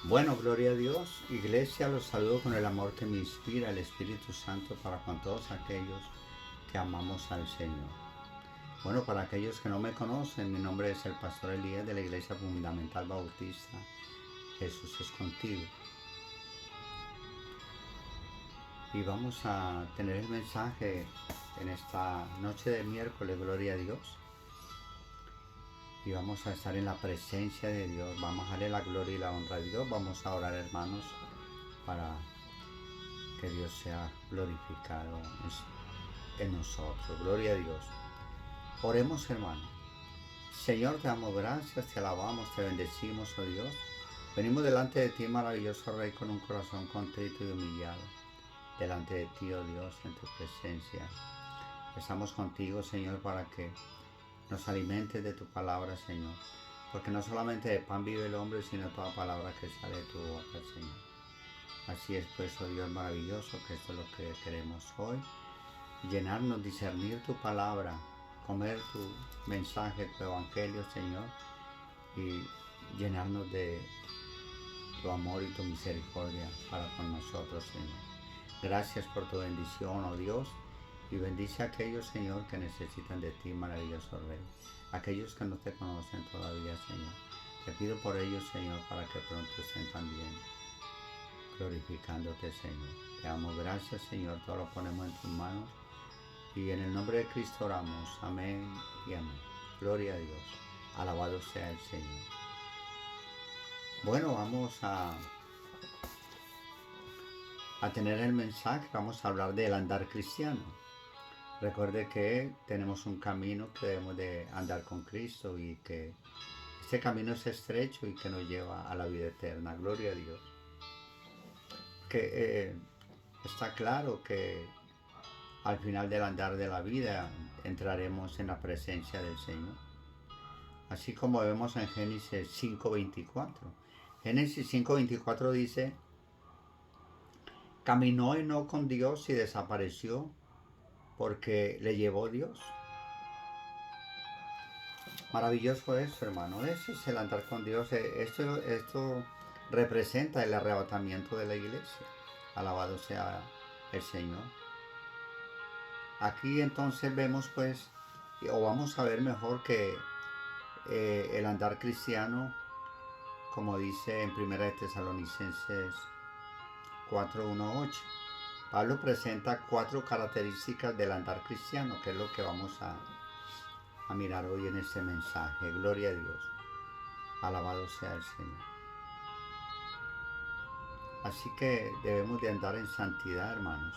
Bueno, gloria a Dios. Iglesia, los saludo con el amor que me inspira el Espíritu Santo para con todos aquellos que amamos al Señor. Bueno, para aquellos que no me conocen, mi nombre es el Pastor Elías de la Iglesia Fundamental Bautista. Jesús es contigo. Y vamos a tener el mensaje en esta noche de miércoles, gloria a Dios. Y vamos a estar en la presencia de Dios. Vamos a darle la gloria y la honra a Dios. Vamos a orar, hermanos, para que Dios sea glorificado en nosotros. Gloria a Dios. Oremos, hermano. Señor, te damos gracias, te alabamos, te bendecimos, oh Dios. Venimos delante de ti, maravilloso Rey, con un corazón contrito y humillado. Delante de ti, oh Dios, en tu presencia. Estamos contigo, Señor, para que nos alimentes de tu palabra, Señor. Porque no solamente de pan vive el hombre, sino toda palabra que sale de tu boca, Señor. Así es, pues, oh Dios maravilloso, que esto es lo que queremos hoy. Llenarnos, discernir tu palabra, comer tu mensaje, tu evangelio, Señor, y llenarnos de tu amor y tu misericordia para con nosotros, Señor. Gracias por tu bendición, oh Dios, y bendice a aquellos, Señor, que necesitan de ti, maravilloso Rey. Aquellos que no te conocen todavía, Señor. Te pido por ellos, Señor, para que pronto estén también glorificándote, Señor. Te damos gracias, Señor, todo lo ponemos en tus manos. Y en el nombre de Cristo oramos. Amén y amén. Gloria a Dios. Alabado sea el Señor. Bueno, vamos a tener el mensaje. Vamos a hablar del andar cristiano. Recuerde que tenemos un camino que debemos de andar con Cristo y que este camino es estrecho y que nos lleva a la vida eterna. Gloria a Dios. Que está claro que al final del andar de la vida entraremos en la presencia del Señor. Así como vemos en Génesis 5:24. Génesis 5:24 dice, caminó Enoc con Dios y desapareció porque le llevó Dios. Maravilloso eso, hermano. Eso es el andar con Dios. Esto representa el arrebatamiento de la iglesia. Alabado sea el Señor. Aquí entonces vemos pues, o vamos a ver mejor que el andar cristiano, como dice en 1 Tesalonicenses 4:1-8. Pablo presenta 4 características del andar cristiano, que es lo que vamos a mirar hoy en este mensaje. Gloria a Dios. Alabado sea el Señor. Así que debemos de andar en santidad, hermanos.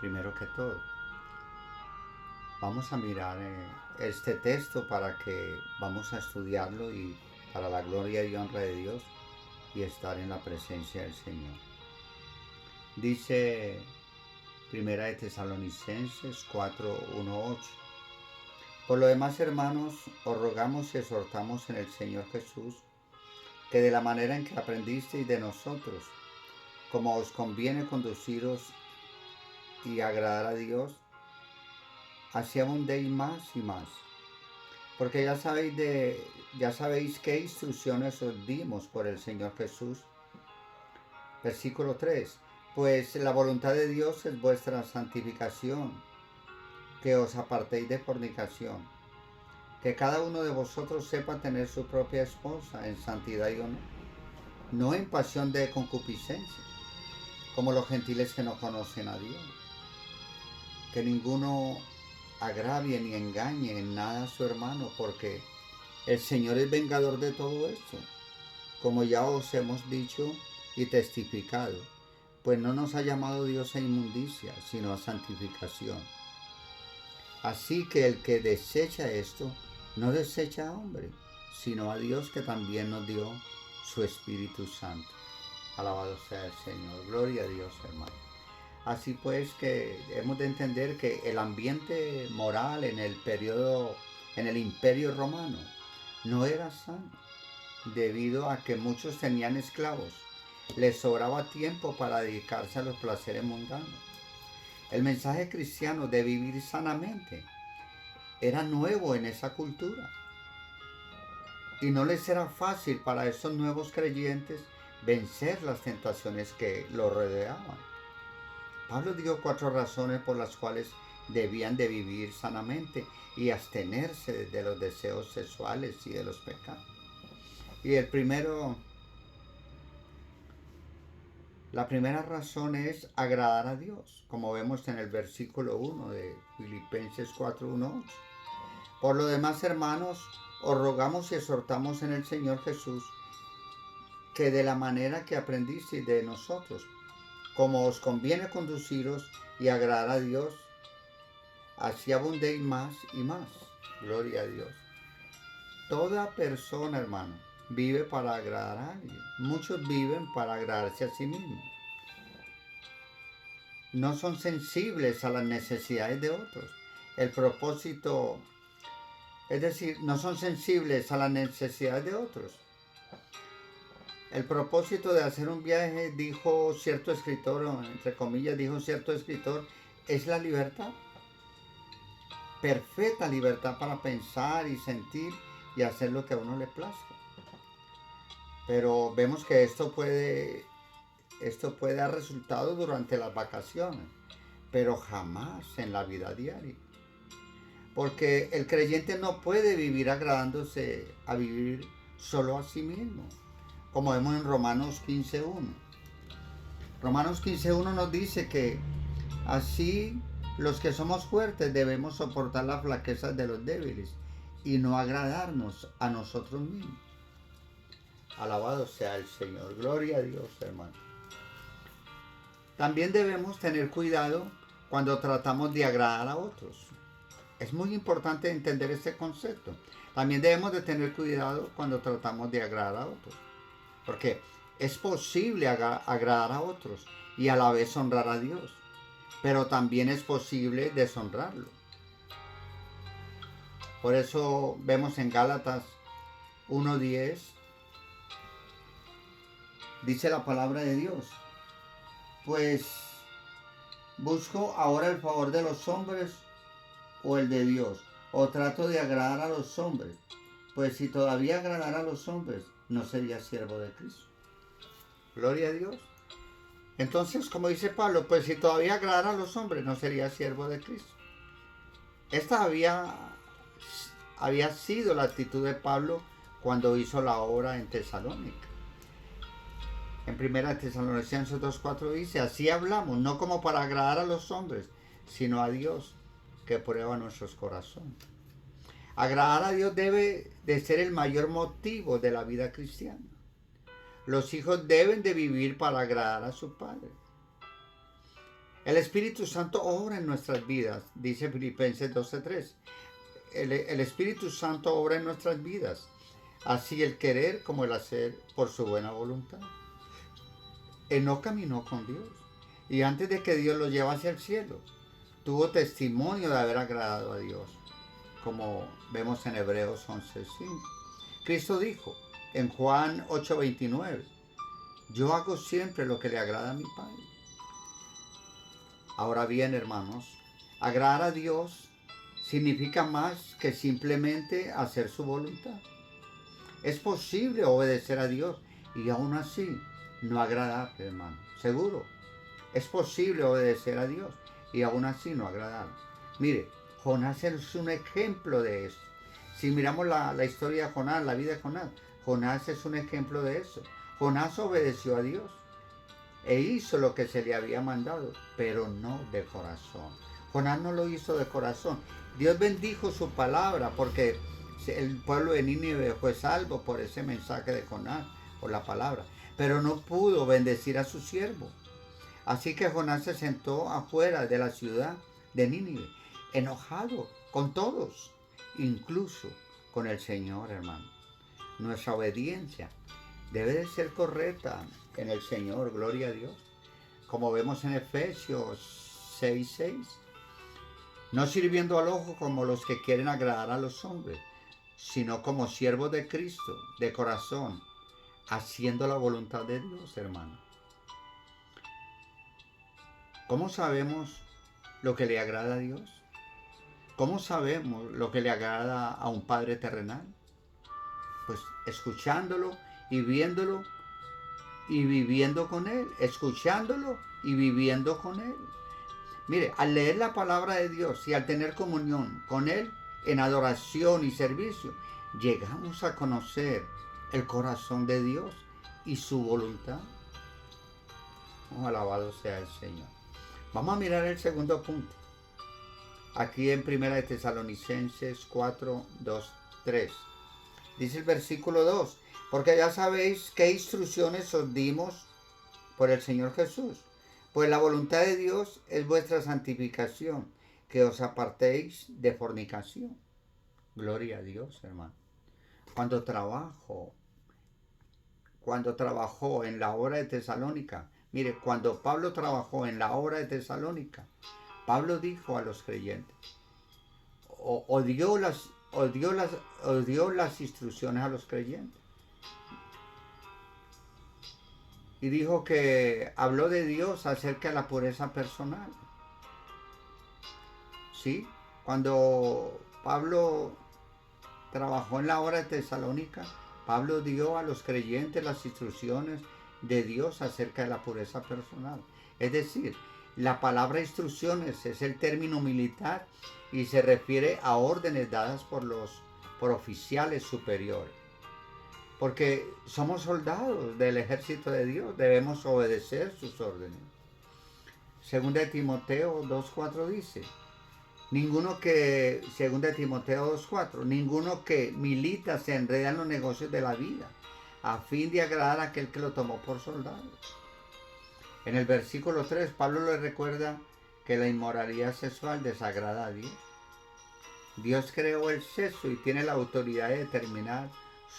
Primero que todo. Vamos a mirar este texto para que vamos a estudiarlo y para la gloria y honra de Dios y estar en la presencia del Señor. Dice 1 Tesalonicenses 4:1-8. Por lo demás, hermanos, os rogamos y exhortamos en el Señor Jesús, que de la manera en que aprendisteis de nosotros, como os conviene conduciros y agradar a Dios, así abundéis más y más. Porque ya sabéis qué instrucciones os dimos por el Señor Jesús. Versículo 3. Pues la voluntad de Dios es vuestra santificación, que os apartéis de fornicación, que cada uno de vosotros sepa tener su propia esposa en santidad y honor, no en pasión de concupiscencia, como los gentiles que no conocen a Dios. Que ninguno agravie ni engañe en nada a su hermano, porque el Señor es vengador de todo esto, como ya os hemos dicho y testificado, pues no nos ha llamado Dios a inmundicia, sino a santificación. Así que el que desecha esto, no desecha a hombre, sino a Dios, que también nos dio su Espíritu Santo. Alabado sea el Señor. Gloria a Dios, hermano. Así pues que hemos de entender que el ambiente moral en el Imperio Romano, no era sano, debido a que muchos tenían esclavos. Les sobraba tiempo para dedicarse a los placeres mundanos. El mensaje cristiano de vivir sanamente era nuevo en esa cultura. Y no les era fácil para esos nuevos creyentes vencer las tentaciones que lo rodeaban. Pablo dio 4 razones por las cuales debían de vivir sanamente y abstenerse de los deseos sexuales y de los pecados. Y la primera razón es agradar a Dios, como vemos en el versículo 1 de Filipenses 4:1-8. Por lo demás, hermanos, os rogamos y exhortamos en el Señor Jesús que de la manera que aprendisteis de nosotros, como os conviene conduciros y agradar a Dios, así abundéis más y más. Gloria a Dios. Toda persona, hermano, vive para agradar a alguien. Muchos viven para agradarse a sí mismos. No son sensibles a las necesidades de otros. El propósito, es decir, no son sensibles a las necesidades de otros. El propósito de hacer un viaje, dijo cierto escritor, o entre comillas, dijo cierto escritor, es la libertad. Perfecta libertad para pensar y sentir y hacer lo que a uno le plazca. Pero vemos que esto puede dar resultado durante las vacaciones, pero jamás en la vida diaria. Porque el creyente no puede vivir agradándose a vivir solo a sí mismo, como vemos en Romanos 15:1. Romanos 15:1 nos dice que así los que somos fuertes debemos soportar las flaquezas de los débiles y no agradarnos a nosotros mismos. Alabado sea el Señor. Gloria a Dios, hermano. También debemos tener cuidado cuando tratamos de agradar a otros. Es muy importante entender este concepto. También debemos de tener cuidado cuando tratamos de agradar a otros. Porque es posible agradar a otros y a la vez honrar a Dios. Pero también es posible deshonrarlo. Por eso vemos en Gálatas 1:10, dice la palabra de Dios: pues busco ahora el favor de los hombres o el de Dios, o trato de agradar a los hombres, pues si todavía agradara a los hombres, no sería siervo de Cristo. Gloria a Dios. Entonces, como dice Pablo, pues si todavía agradara a los hombres, no sería siervo de Cristo. Esta había sido la actitud de Pablo cuando hizo la obra en Tesalónica. En 1 Tesalonicenses 2:4 dice: así hablamos, no como para agradar a los hombres, sino a Dios, que prueba nuestros corazones. Agradar a Dios debe de ser el mayor motivo de la vida cristiana. Los hijos deben de vivir para agradar a su Padre. El Espíritu Santo obra en nuestras vidas, dice Filipenses 12:3. El Espíritu Santo obra en nuestras vidas, así el querer como el hacer por su buena voluntad. Enoc caminó con Dios y antes de que Dios lo llevase al cielo, tuvo testimonio de haber agradado a Dios, como vemos en Hebreos 11:5. Cristo dijo en Juan 8:29: yo hago siempre lo que le agrada a mi Padre. Ahora bien, hermanos, agradar a Dios significa más que simplemente hacer su voluntad. Es posible obedecer a Dios y aún así no agradarle, hermano. Seguro. Es posible obedecer a Dios y aún así no agradarle. Mire, Jonás es un ejemplo de eso. Si miramos la historia de Jonás, la vida de Jonás, Jonás es un ejemplo de eso. Jonás obedeció a Dios e hizo lo que se le había mandado, pero no de corazón. Jonás no lo hizo de corazón. Dios bendijo su palabra porque el pueblo de Nínive fue salvo por ese mensaje de Jonás, por la palabra, pero no pudo bendecir a su siervo. Así que Jonás se sentó afuera de la ciudad de Nínive, enojado con todos, incluso con el Señor, hermano. Nuestra obediencia debe de ser correcta en el Señor, gloria a Dios. Como vemos en Efesios 6:6, no sirviendo al ojo como los que quieren agradar a los hombres, sino como siervos de Cristo, de corazón, haciendo la voluntad de Dios, hermano. ¿Cómo sabemos lo que le agrada a Dios? ¿Cómo sabemos lo que le agrada a un Padre terrenal? Pues escuchándolo y viéndolo y viviendo con Él, escuchándolo y viviendo con Él. Mire, al leer la palabra de Dios y al tener comunión con Él en adoración y servicio, llegamos a conocer el corazón de Dios y su voluntad. Oh, alabado sea el Señor. Vamos a mirar el segundo punto. Aquí en 1 de Tesalonicenses 4, 2, 3. Dice el versículo 2. Porque ya sabéis qué instrucciones os dimos por el Señor Jesús. Pues la voluntad de Dios es vuestra santificación, que os apartéis de fornicación. Gloria a Dios, hermano. Cuando trabajó en la obra de Tesalónica, mire, cuando Pablo trabajó en la obra de Tesalónica, Pablo dijo a los creyentes, o dio las instrucciones a los creyentes. Y dijo que habló de Dios acerca de la pureza personal. ¿Sí? Cuando Pablo trabajó en la obra de Tesalónica, Pablo dio a los creyentes las instrucciones de Dios acerca de la pureza personal. Es decir, la palabra instrucciones es el término militar y se refiere a órdenes dadas por oficiales superiores. Porque somos soldados del ejército de Dios, debemos obedecer sus órdenes. Segunda de Timoteo 2.4 dice, segunda de Timoteo 2.4, ninguno que milita se enreda en los negocios de la vida, a fin de agradar a aquel que lo tomó por soldado. En el versículo 3, Pablo le recuerda que la inmoralidad sexual desagrada a Dios. Dios creó el sexo y tiene la autoridad de determinar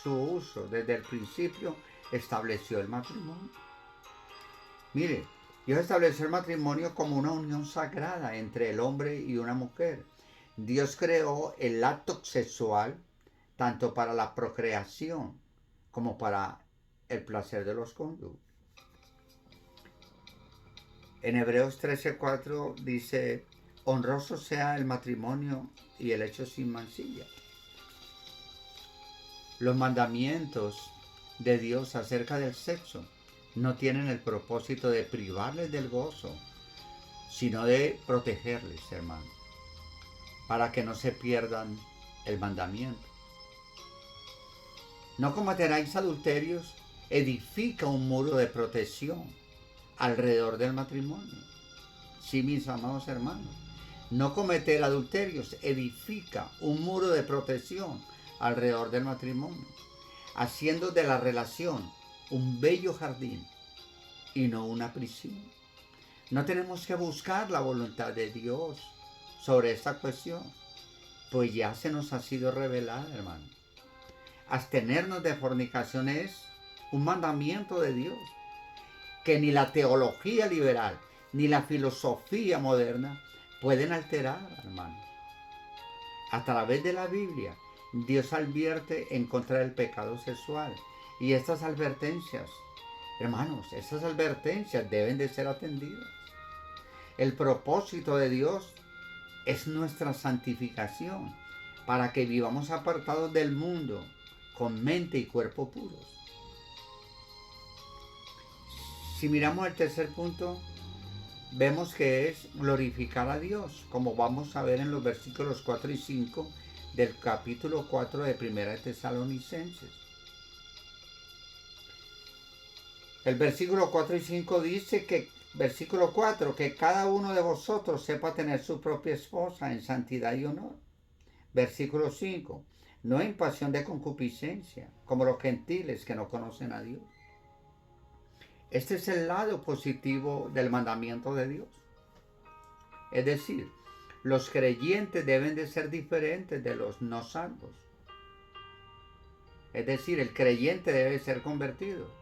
su uso. Desde el principio estableció el matrimonio. Mire, Dios estableció el matrimonio como una unión sagrada entre el hombre y una mujer. Dios creó el acto sexual tanto para la procreación como para el placer de los cónyuges. En Hebreos 13:4 dice, honroso sea el matrimonio y el hecho sin mancilla. Los mandamientos de Dios acerca del sexo no tienen el propósito de privarles del gozo, sino de protegerles, hermano, para que no se pierdan el mandamiento. No cometeráis adulterios, edifica un muro de protección alrededor del matrimonio. Sí, mis amados hermanos, no cometer adulterios, edifica un muro de protección alrededor del matrimonio, haciendo de la relación un bello jardín y no una prisión. No tenemos que buscar la voluntad de Dios sobre esta cuestión, pues ya se nos ha sido revelada, hermano. Abstenernos de fornicación es un mandamiento de Dios que ni la teología liberal ni la filosofía moderna pueden alterar, hermano. A través de la Biblia, Dios advierte en contra del pecado sexual. Y estas advertencias, hermanos, estas advertencias deben de ser atendidas. El propósito de Dios es nuestra santificación, para que vivamos apartados del mundo, con mente y cuerpo puros. Si miramos el tercer punto, vemos que es glorificar a Dios, como vamos a ver en los versículos 4 y 5 del capítulo 4 de 1 de Tesalonicenses. El versículo 4 y 5 dice que, versículo 4, que cada uno de vosotros sepa tener su propia esposa en santidad y honor. Versículo 5, no en pasión de concupiscencia, como los gentiles que no conocen a Dios. Este es el lado positivo del mandamiento de Dios. Es decir, los creyentes deben de ser diferentes de los no salvos. Es decir, el creyente debe ser convertido.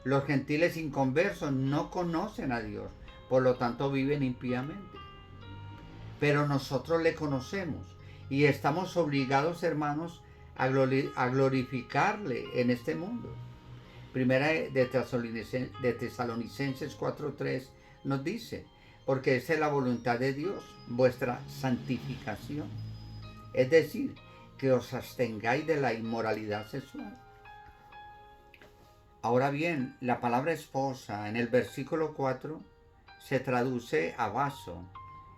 Los gentiles inconversos no conocen a Dios, por lo tanto viven impíamente. Pero nosotros le conocemos y estamos obligados, hermanos, a glorificarle en este mundo. Primera de Tesalonicenses 4:3 nos dice, porque esa es la voluntad de Dios, vuestra santificación. Es decir, que os abstengáis de la inmoralidad sexual. Ahora bien, la palabra esposa en el versículo 4 se traduce a vaso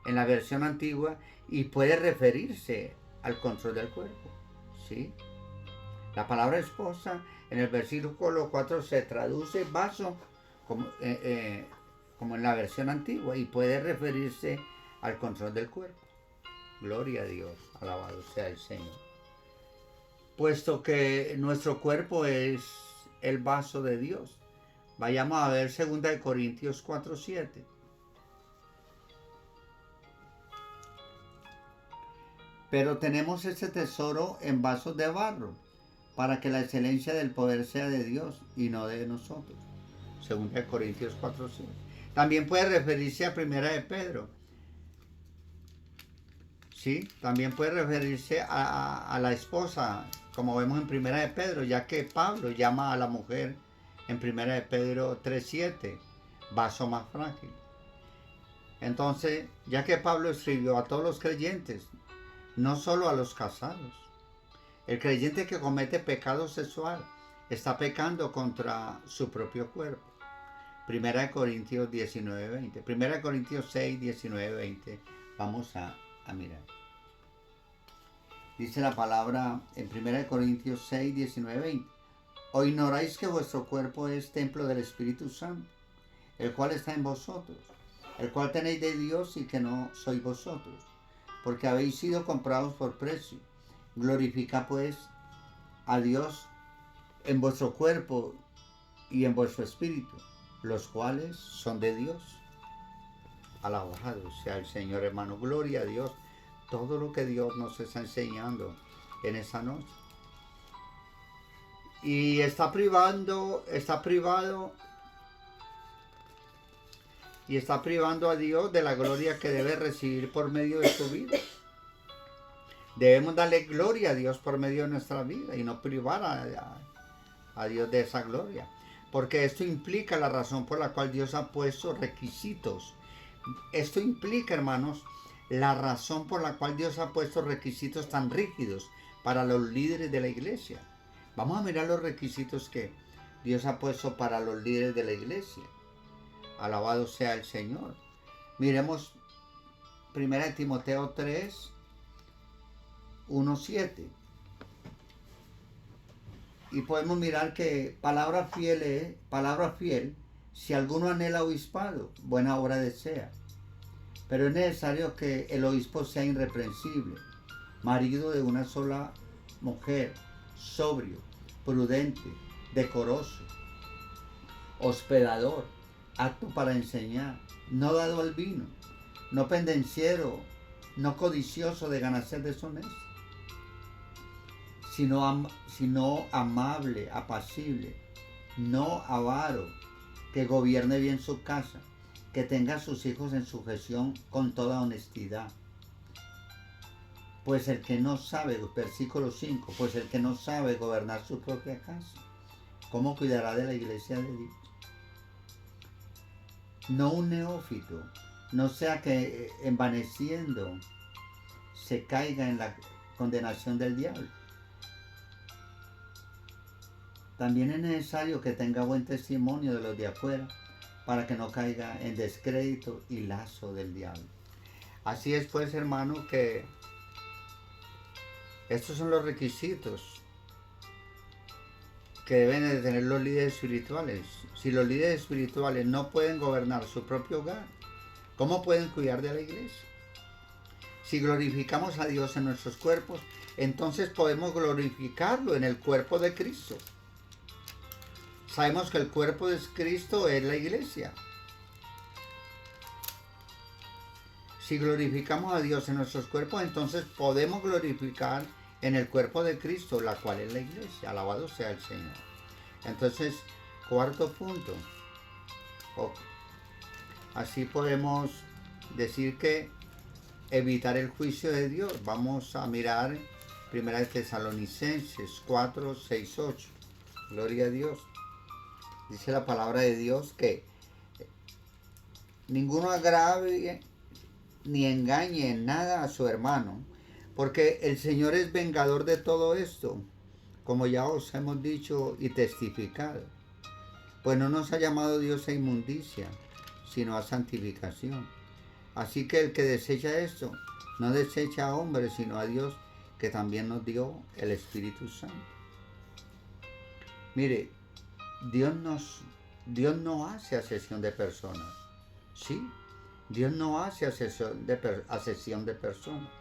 en la versión antigua y puede referirse al control del cuerpo. ¿Sí? La palabra esposa en el versículo 4 se traduce vaso como en la versión antigua y puede referirse al control del cuerpo. Gloria a Dios, alabado sea el Señor. Puesto que nuestro cuerpo es el vaso de Dios. Vayamos a ver 2 Corintios 4:7. Pero tenemos este tesoro en vasos de barro, para que la excelencia del poder sea de Dios y no de nosotros. 2 Corintios 4:7. También puede referirse a 1 de Pedro. Sí, también puede referirse a la esposa, como vemos en 1 de Pedro, ya que Pablo llama a la mujer en 1 de Pedro 3:7, vaso más frágil. Entonces, ya que Pablo escribió a todos los creyentes, no solo a los casados, el creyente que comete pecado sexual está pecando contra su propio cuerpo. 1 Corintios 19:20. 1 Corintios 6, 19, 20. Vamos a mirar. Dice la palabra en 1 Corintios 6, 19, 20. ¿O ignoráis que vuestro cuerpo es templo del Espíritu Santo, el cual está en vosotros, el cual tenéis de Dios y que no sois vosotros? Porque habéis sido comprados por precio. Glorificad pues a Dios en vuestro cuerpo y en vuestro espíritu, los cuales son de Dios. Alabado sea el Señor, hermano. Gloria a Dios. Todo lo que Dios nos está enseñando en esa noche. Y está privando a Dios de la gloria que debe recibir por medio de su vida. Debemos darle gloria a Dios por medio de nuestra vida y no privar a Dios de esa gloria. Porque esto implica la razón por la cual Dios ha puesto requisitos. Esto implica, hermanos, la razón por la cual Dios ha puesto requisitos tan rígidos para los líderes de la iglesia. Vamos a mirar los requisitos que Dios ha puesto para los líderes de la iglesia. Alabado sea el Señor. Miremos 1 Timoteo 3, 1:7. Y podemos mirar que palabra fiel, si alguno anhela obispado, buena obra desea. Pero es necesario que el obispo sea irreprensible, marido de una sola mujer, sobrio, prudente, decoroso, hospedador, apto para enseñar, no dado al vino, no pendenciero, no codicioso de ganancias deshonestas, sino amable, apacible, no avaro, que gobierne bien su casa, que tenga a sus hijos en sujeción con toda honestidad. Pues el que no sabe, versículo 5, pues el que no sabe gobernar su propia casa, ¿cómo cuidará de la iglesia de Dios? No un neófito, no sea que envaneciendo se caiga en la condenación del diablo. También es necesario que tenga buen testimonio de los de afuera, para que no caiga en descrédito y lazo del diablo. Así es pues, hermano, que estos son los requisitos que deben de tener los líderes espirituales. Si los líderes espirituales no pueden gobernar su propio hogar, ¿cómo pueden cuidar de la iglesia? Si glorificamos a Dios en nuestros cuerpos, entonces podemos glorificarlo en el cuerpo de Cristo. Sabemos que el cuerpo de Cristo es la iglesia. Si glorificamos a Dios en nuestros cuerpos, entonces podemos glorificar en el cuerpo de Cristo, la cual es la iglesia. Alabado sea el Señor. Entonces, cuarto punto. Así podemos decir que evitar el juicio de Dios. Vamos a mirar 1 Tesalonicenses 4, 6, 8. Gloria a Dios. Dice la palabra de Dios que ninguno agrave ni engañe en nada a su hermano, porque el Señor es vengador de todo esto, como ya os hemos dicho y testificado. Pues no nos ha llamado Dios a inmundicia, sino a santificación. Así que el que desecha esto, no desecha a hombres, sino a Dios, que también nos dio el Espíritu Santo. Mire, Dios no hace acepción de personas. ¿Sí? Dios no hace acepción de personas.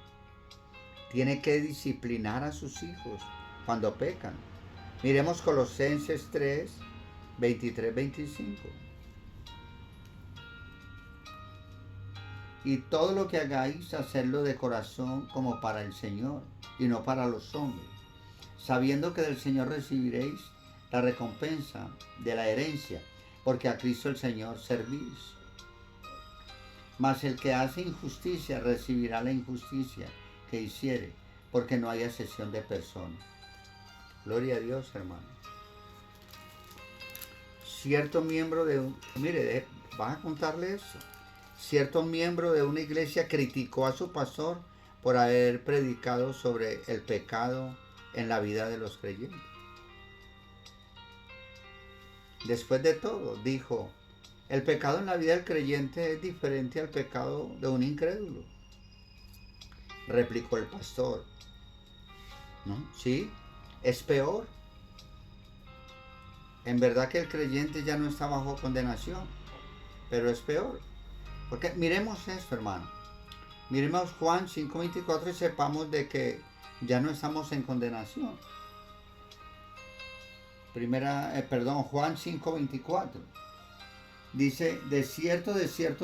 Tiene que disciplinar a sus hijos cuando pecan. Miremos Colosenses 3, 23, 25. Y todo lo que hagáis, hacedlo de corazón como para el Señor y no para los hombres, sabiendo que del Señor recibiréis la recompensa de la herencia, porque a Cristo el Señor servís. Mas el que hace injusticia recibirá la injusticia que hiciere, porque no hay acepción de personas. Gloria a Dios, hermano. Cierto miembro de mire, vas a contarle eso. Cierto miembro de una iglesia criticó a su pastor por haber predicado sobre el pecado en la vida de los creyentes. Después de todo, dijo, el pecado en la vida del creyente es diferente al pecado de un incrédulo. Replicó el pastor. ¿No? Sí, es peor. En verdad que el creyente ya no está bajo condenación, pero es peor. Porque miremos esto, hermano. Miremos Juan 5:24 y sepamos de que ya no estamos en condenación. Juan 5:24. Dice, de cierto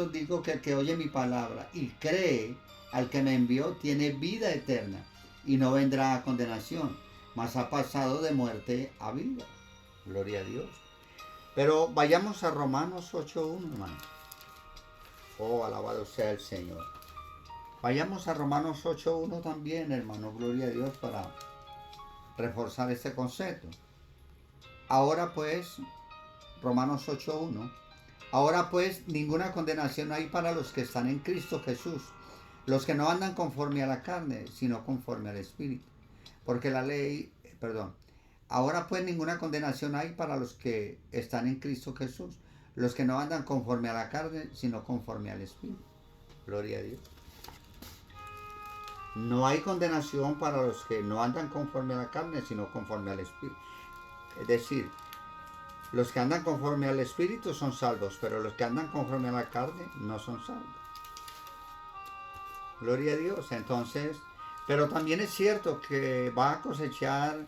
digo que el que oye mi palabra y cree al que me envió tiene vida eterna y no vendrá a condenación, mas ha pasado de muerte a vida. Gloria a Dios. Pero vayamos a Romanos 8:1, hermano. Oh, alabado sea el Señor. Vayamos a Romanos 8:1 también, hermano. Gloria a Dios, para reforzar este concepto. Ahora pues, Romanos 8:1. Ahora pues, ninguna condenación hay para los que están en Cristo Jesús, los que no andan conforme a la carne, sino conforme al Espíritu. Porque ahora pues ninguna condenación hay para los que están en Cristo Jesús, los que no andan conforme a la carne, sino conforme al Espíritu. Gloria a Dios. No hay condenación para los que no andan conforme a la carne, sino conforme al Espíritu. Es decir, los que andan conforme al Espíritu son salvos, pero los que andan conforme a la carne no son salvos. Gloria a Dios. Entonces, pero también es cierto que va a cosechar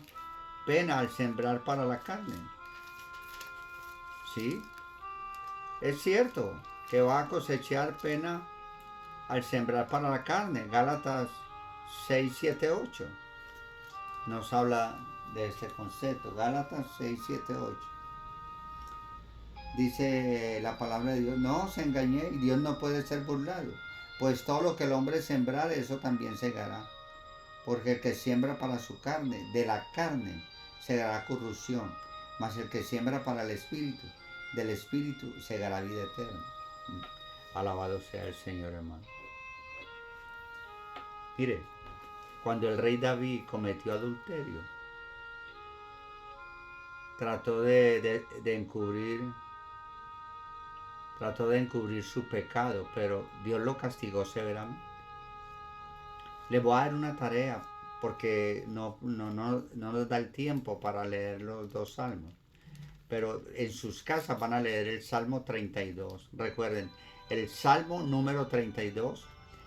pena al sembrar para la carne. ¿Sí? Es cierto que va a cosechar pena al sembrar para la carne. Gálatas 6, 7, 8 nos habla de este concepto. Gálatas 6, 7, 8. Dice la palabra de Dios, no os engañéis, Dios no puede ser burlado, pues todo lo que el hombre sembrar, eso también segará. Porque el que siembra para su carne, de la carne segará corrupción, mas el que siembra para el Espíritu, del Espíritu segará vida eterna. Alabado sea el Señor, hermano. Mire, cuando el rey David cometió adulterio, trató de encubrir su pecado, pero Dios lo castigó severamente. Le voy a dar una tarea porque no nos da el tiempo para leer los dos salmos. Pero en sus casas van a leer el Salmo 32. Recuerden, el Salmo número 32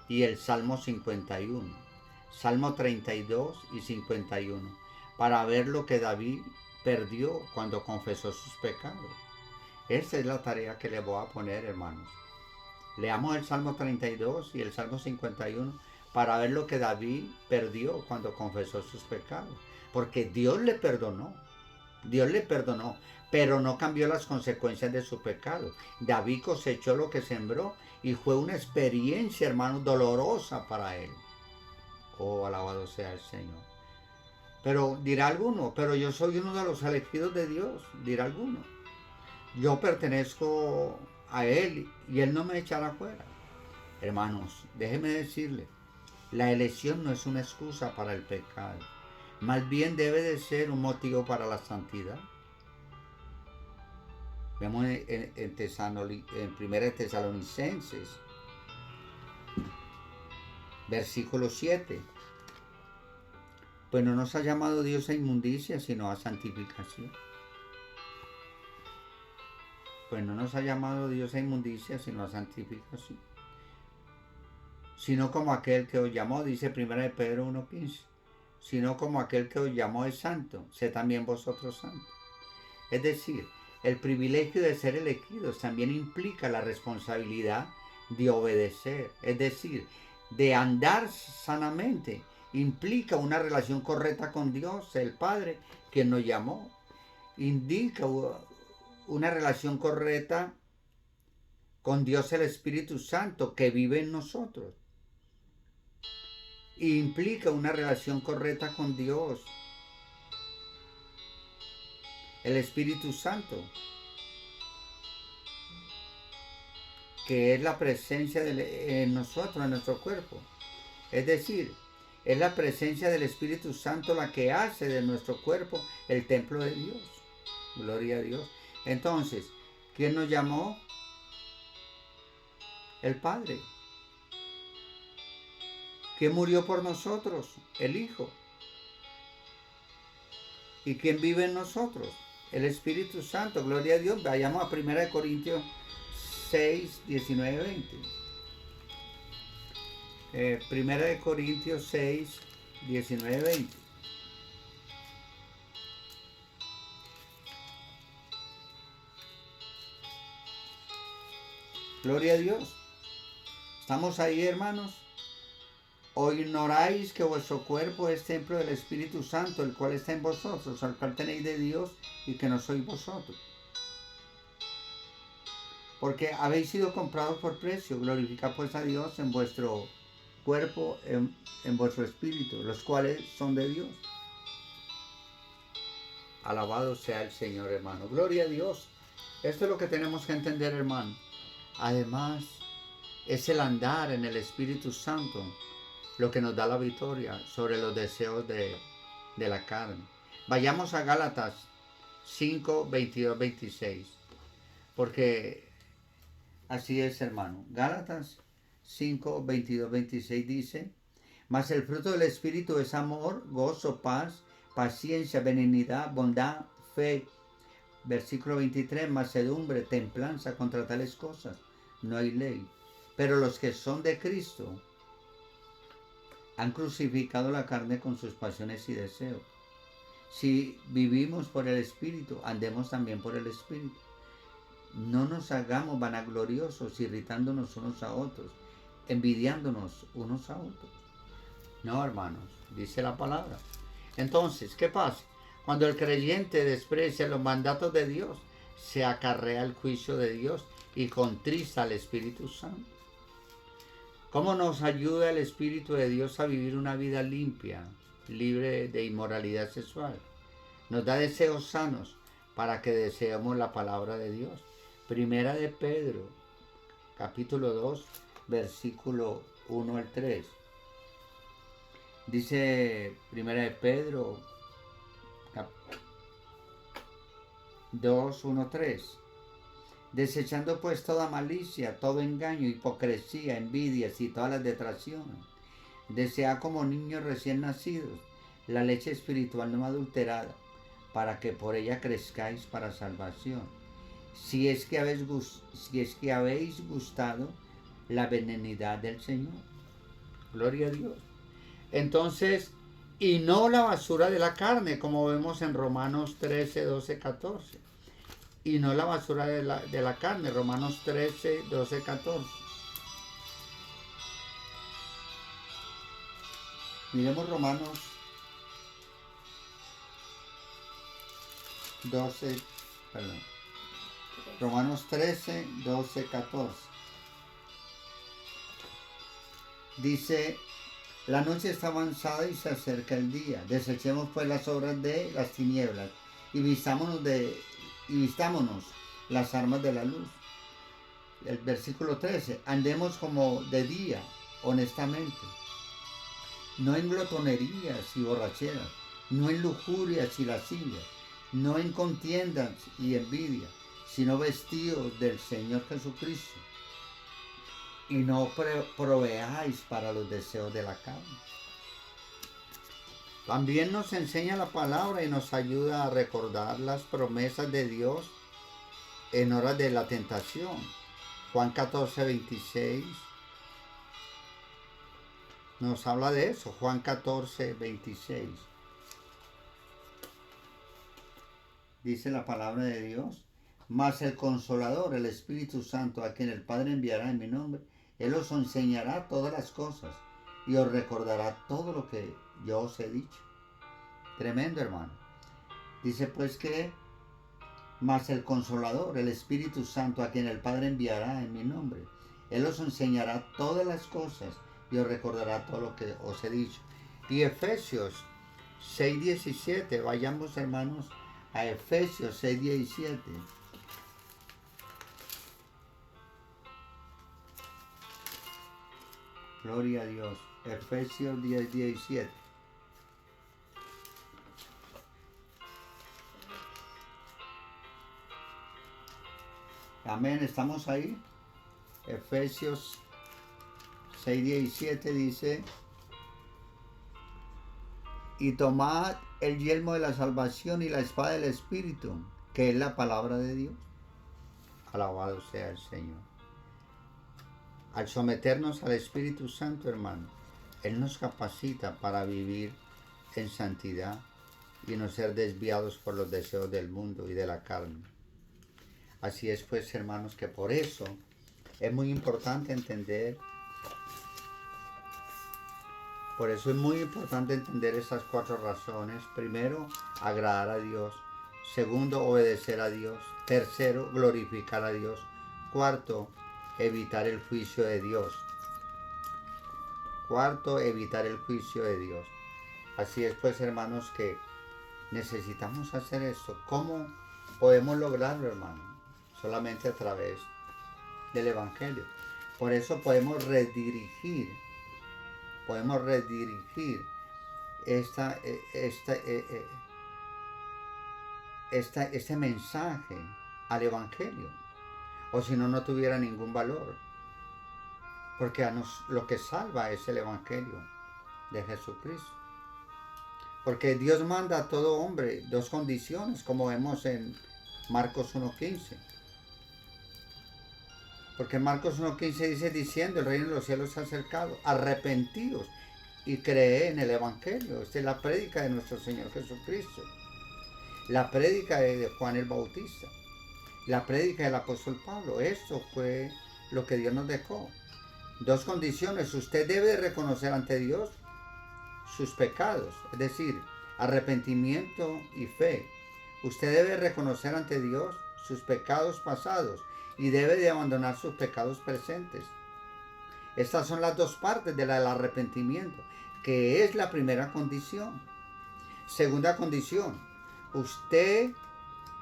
y el Salmo 51. Salmo 32 y 51. Para ver lo que David perdió cuando confesó sus pecados. Esa es la tarea que le voy a poner, hermanos. Leamos el Salmo 32 y el Salmo 51 para ver lo que David perdió cuando confesó sus pecados. Porque Dios le perdonó, pero no cambió las consecuencias de su pecado. David cosechó lo que sembró y fue una experiencia, hermano, dolorosa para él. Oh, alabado sea el Señor. Pero dirá alguno, pero yo soy uno de los elegidos de Dios, dirá alguno. Yo pertenezco a Él y Él no me echará fuera. Hermanos, déjeme decirle, la elección no es una excusa para el pecado. Más bien debe de ser un motivo para la santidad. Vemos en 1 Tesalonicenses, versículo 7. Pues no nos ha llamado Dios a inmundicia, sino a santificación. Pues no nos ha llamado Dios a inmundicia, sino a santificación. Sino como aquel que os llamó, dice 1 Pedro 1:15. Sino como aquel que os llamó es santo, sé también vosotros santos. Es decir, el privilegio de ser elegidos también implica la responsabilidad de obedecer, es decir, de andar sanamente. Implica una relación correcta con Dios, el Padre, quien nos llamó. Indica una relación correcta con Dios el Espíritu Santo que vive en nosotros. Implica una relación correcta con Dios, el Espíritu Santo, que es la presencia en nosotros, en nuestro cuerpo. Es decir, es la presencia del Espíritu Santo la que hace de nuestro cuerpo el templo de Dios. Gloria a Dios. Entonces, ¿quién nos llamó? El Padre. ¿Quién murió por nosotros? El Hijo. ¿Y quién vive en nosotros? El Espíritu Santo. Gloria a Dios. Vayamos a 1 Corintios 6, 19, 20. 1 Corintios 6, 19, 20. Gloria a Dios. ¿Estamos ahí, hermanos? ¿O ignoráis que vuestro cuerpo es templo del Espíritu Santo, el cual está en vosotros, al cual tenéis de Dios y que no sois vosotros? Porque habéis sido comprados por precio. Glorificad pues a Dios en vuestro cuerpo, en vuestro espíritu, los cuales son de Dios. Alabado sea el Señor, hermano. Gloria a Dios. Esto es lo que tenemos que entender, hermano. Además, es el andar en el Espíritu Santo lo que nos da la victoria sobre los deseos de la carne. Vayamos a Gálatas 5, 22, 26. Porque así es, hermano. Gálatas 5, 22, 26 dice: mas el fruto del Espíritu es amor, gozo, paz, paciencia, benignidad, bondad, fe. Versículo 23, mansedumbre, templanza, contra tales cosas no hay ley. Pero los que son de Cristo han crucificado la carne con sus pasiones y deseos. Si vivimos por el Espíritu, andemos también por el Espíritu. No nos hagamos vanagloriosos, irritándonos unos a otros, envidiándonos unos a otros. No, hermanos, dice la palabra. Entonces, ¿qué pasa? Cuando el creyente desprecia los mandatos de Dios, se acarrea el juicio de Dios y contrista al Espíritu Santo. ¿Cómo nos ayuda el Espíritu de Dios a vivir una vida limpia, libre de inmoralidad sexual? Nos da deseos sanos para que deseemos la palabra de Dios. Primera de Pedro, capítulo 2, versículo 1 al 3. Dice Primera de Pedro 2, 1, 3. Desechando pues toda malicia, todo engaño, hipocresía, envidias y todas las detracciones, desead como niños recién nacidos la leche espiritual no adulterada, para que por ella crezcáis para salvación, si es que habéis gustado la benignidad del Señor. Gloria a Dios. Entonces, y no la basura de la carne, como vemos en Romanos 13, 12, 14. Y no la basura de la carne, Romanos 13, 12, 14. Miremos Romanos 12, perdón. Romanos 13, 12, 14. Dice: la noche está avanzada y se acerca el día. Desechemos pues las obras de las tinieblas y vistámonos las armas de la luz. El versículo 13. Andemos como de día, honestamente, no en glotonerías y borracheras, no en lujurias y lascivias, no en contiendas y envidia, sino vestidos del Señor Jesucristo, y no proveáis para los deseos de la carne. También nos enseña la palabra y nos ayuda a recordar las promesas de Dios en horas de la tentación. Juan 14, 26 nos habla de eso. Juan 14, 26. Dice la palabra de Dios: mas el Consolador, el Espíritu Santo, a quien el Padre enviará en mi nombre, Él os enseñará todas las cosas y os recordará todo lo que yo os he dicho. Tremendo, hermano. Dice pues que, mas el Consolador, el Espíritu Santo, a quien el Padre enviará en mi nombre, Él os enseñará todas las cosas y os recordará todo lo que os he dicho. Y Efesios 6:17, vayamos, hermanos, a Efesios 6:17. Gloria a Dios. Efesios 10:17. Amén, ¿estamos ahí? Efesios 6:17 dice: y tomad el yelmo de la salvación y la espada del Espíritu, que es la palabra de Dios. Alabado sea el Señor. Al someternos al Espíritu Santo, hermano, Él nos capacita para vivir en santidad y no ser desviados por los deseos del mundo y de la carne. Así es pues, hermanos, que por eso es muy importante entender, esas 4 razones. Primero, agradar a Dios. Segundo, obedecer a Dios. Tercero, glorificar a Dios. Cuarto, evitar el juicio de Dios. Así es pues, hermanos, que necesitamos hacer esto. ¿Cómo podemos lograrlo, hermano? Solamente a través del Evangelio. Por eso podemos redirigir este mensaje al Evangelio. O si no, no tuviera ningún valor. Porque lo que salva es el Evangelio de Jesucristo. Porque Dios manda a todo hombre 2 condiciones, como vemos en Marcos 1:15. Porque Marcos 1:15 dice, diciendo, el reino de los cielos se ha acercado, arrepentidos y cree en el Evangelio. Esta es la prédica de nuestro Señor Jesucristo. La prédica de Juan el Bautista. La prédica del apóstol Pablo. Esto fue lo que Dios nos dejó. 2 condiciones. Usted debe reconocer ante Dios sus pecados, es decir, arrepentimiento y fe. Usted debe reconocer ante Dios sus pecados pasados y debe de abandonar sus pecados presentes. Estas son las 2 partes del arrepentimiento, que es la primera condición. Segunda condición, usted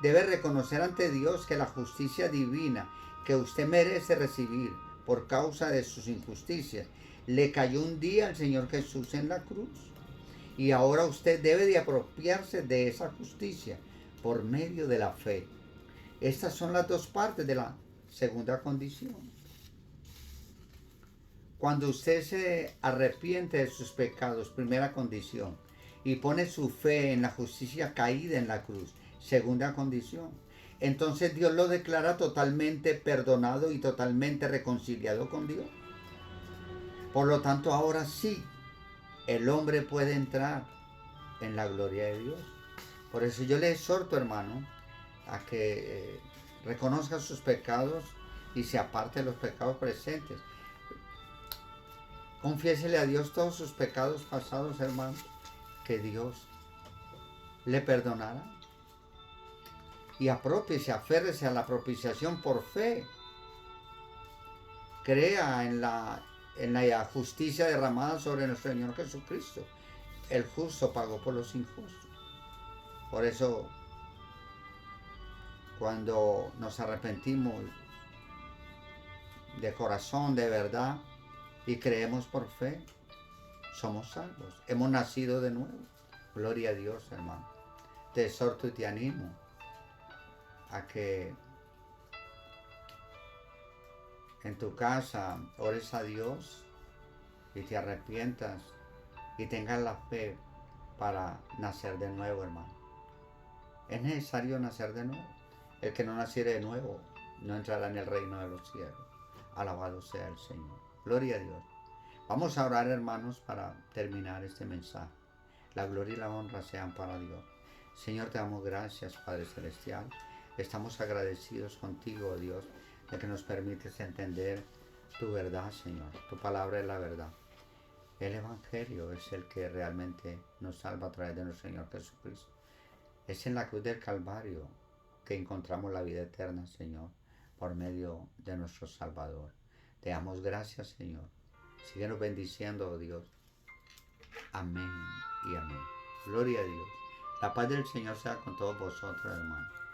debe reconocer ante Dios que la justicia divina que usted merece recibir por causa de sus injusticias le cayó un día al Señor Jesús en la cruz. Y ahora usted debe de apropiarse de esa justicia por medio de la fe. Estas son las 2 partes de la segunda condición. Cuando usted se arrepiente de sus pecados, primera condición, y pone su fe en la justicia caída en la cruz, segunda condición, entonces Dios lo declara totalmente perdonado y totalmente reconciliado con Dios. Por lo tanto, ahora sí, el hombre puede entrar en la gloria de Dios. Por eso yo le exhorto, hermano, a que reconozca sus pecados y se aparte de los pecados presentes. Confiésele a Dios todos sus pecados pasados, hermano, que Dios le perdonará. Y apropiese, aférrese a la propiciación por fe. Crea en la justicia derramada sobre nuestro Señor Jesucristo. El justo pagó por los injustos. Por eso, cuando nos arrepentimos de corazón, de verdad, y creemos por fe, somos salvos. Hemos nacido de nuevo. Gloria a Dios, hermano. Te exhorto y te animo a que en tu casa ores a Dios y te arrepientas y tengas la fe para nacer de nuevo, hermano. Es necesario nacer de nuevo. El que no naciere de nuevo no entrará en el reino de los cielos. Alabado sea el Señor. Gloria a Dios. Vamos a orar, hermanos, para terminar este mensaje. La gloria y la honra sean para Dios. Señor, te damos gracias, Padre Celestial. Estamos agradecidos contigo, oh Dios, de que nos permites entender tu verdad, Señor. Tu palabra es la verdad. El Evangelio es el que realmente nos salva a través de nuestro Señor Jesucristo. Es en la cruz del Calvario que encontramos la vida eterna, Señor, por medio de nuestro Salvador. Te damos gracias, Señor. Síguenos bendiciendo, oh Dios. Amén y amén. Gloria a Dios. La paz del Señor sea con todos vosotros, hermanos.